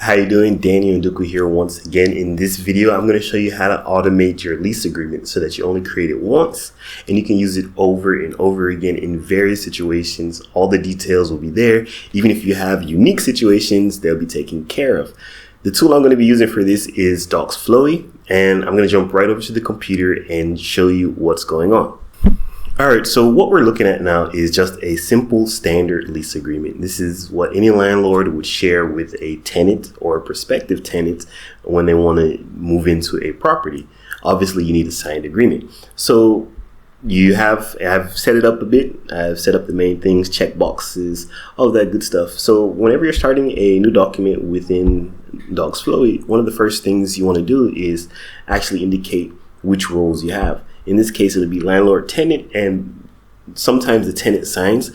How you doing? Daniel Ndukwu here once again. In this video, I'm going to show you how to automate your lease agreement so that you only create it once and you can use it over and over again in various situations. All the details will be there. Even if you have unique situations, they'll be taken care of. The tool I'm going to be using for this is Docsflowy, and I'm going to jump right over to the computer and show you what's going on. All right, so what we're looking at now is just a simple standard lease agreement. This is what any landlord would share with a tenant or a prospective tenant when they want to move into a property. Obviously, you need a signed agreement. So I've set it up a bit. I've set up the main things, check boxes, all of that good stuff. So whenever you're starting a new document within Docsflowy, one of the first things you want to do is actually indicate which roles you have. In this case, it'll be landlord, tenant, and sometimes the tenant signs.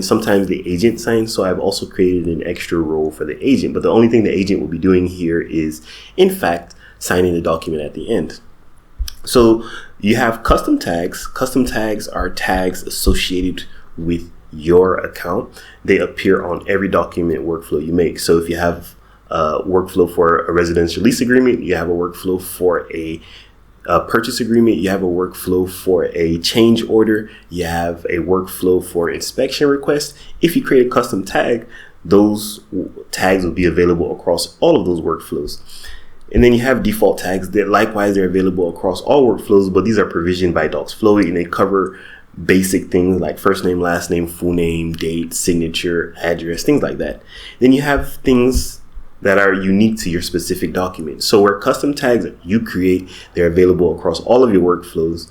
Sometimes the agent signs. So I've also created an extra role for the agent. But the only thing the agent will be doing here is, in fact, signing the document at the end. So you have custom tags. Custom tags are tags associated with your account. They appear on every document workflow you make. So if you have a workflow for a residential lease agreement, you have a workflow for a purchase agreement, you have a workflow for a change order, you have a workflow for inspection request. If you create a custom tag, those tags will be available across all of those workflows. And then you have default tags that likewise they're available across all workflows, but these are provisioned by Docsflowy and they cover basic things like first name, last name, full name, date, signature, address, things like that. Then you have things that are unique to your specific document. So where custom tags you create, they're available across all of your workflows.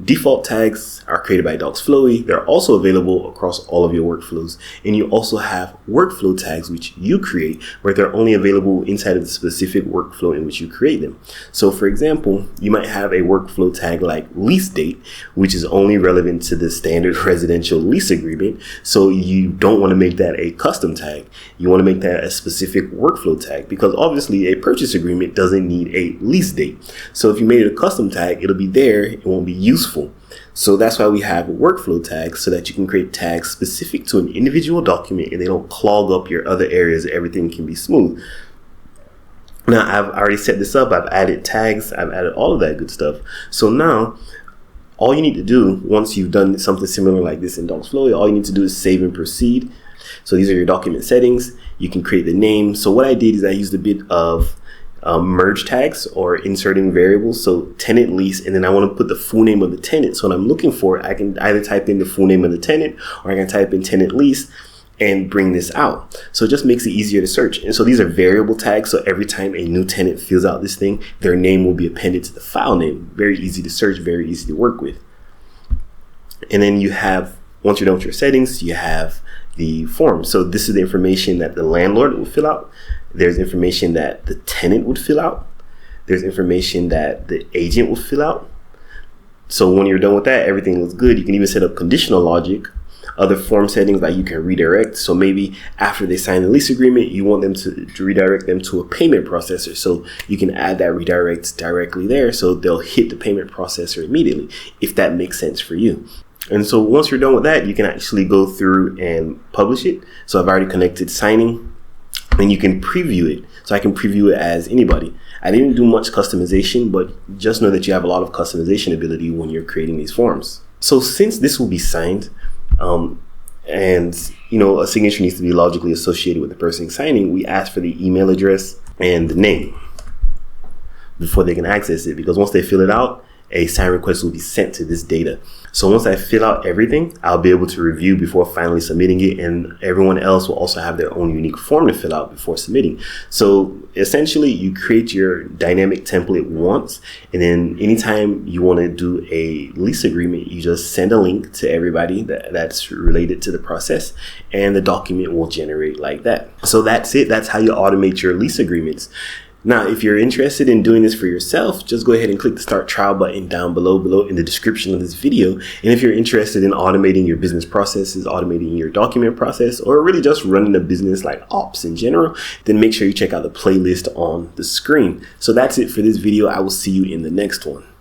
Default tags are created by Docsflowy. They're also available across all of your workflows. And you also have workflow tags, which you create, where they're only available inside of the specific workflow in which you create them. So for example, you might have a workflow tag like lease date, which is only relevant to the standard residential lease agreement. So you don't want to make that a custom tag. You want to make that a specific workflow tag because obviously a purchase agreement doesn't need a lease date. So if you made it a custom tag, it'll be there. It won't be useful. So that's why we have workflow tags so that you can create tags specific to an individual document and they don't clog up your other areas. Everything can be smooth. Now I've already set this up. I've added tags. I've added all of that good stuff. So now all you need to do once you've done something similar like this in Docsflowy, all you need to do is save and proceed. So these are your document settings. You can create the name. So what I did is I used a bit of merge tags or inserting variables. So tenant lease, and then I want to put the full name of the tenant. So when I'm looking for it, I can either type in the full name of the tenant or I can type in tenant lease and bring this out. So it just makes it easier to search. And so these are variable tags. So every time a new tenant fills out this thing, their name will be appended to the file name. Very easy to search, very easy to work with. And then you have, once you're done with your settings, you have the form. So this is the information that the landlord will fill out. There's information that the tenant would fill out. There's information that the agent will fill out. So when you're done with that, everything looks good. You can even set up conditional logic, other form settings like you can redirect. So maybe after they sign the lease agreement, you want them to redirect them to a payment processor. So you can add that redirect directly there. So they'll hit the payment processor immediately, if that makes sense for you. And so once you're done with that, you can actually go through and publish it. So I've already connected signing. And you can preview it. So I can preview it as anybody. I didn't do much customization, but just know that you have a lot of customization ability when you're creating these forms. So since this will be signed, and a signature needs to be logically associated with the person signing, we ask for the email address and the name before they can access it, because once they fill it out, a sign request will be sent to this data. So once I fill out everything, I'll be able to review before finally submitting it, and everyone else will also have their own unique form to fill out before submitting. So essentially, you create your dynamic template once, and then anytime you want to do a lease agreement, you just send a link to everybody that's related to the process, and the document will generate like that. So that's it. That's how you automate your lease agreements. Now, if you're interested in doing this for yourself, just go ahead and click the start trial button down below in the description of this video. And if you're interested in automating your business processes, automating your document process, or really just running a business like ops in general, then make sure you check out the playlist on the screen. So that's it for this video. I will see you in the next one.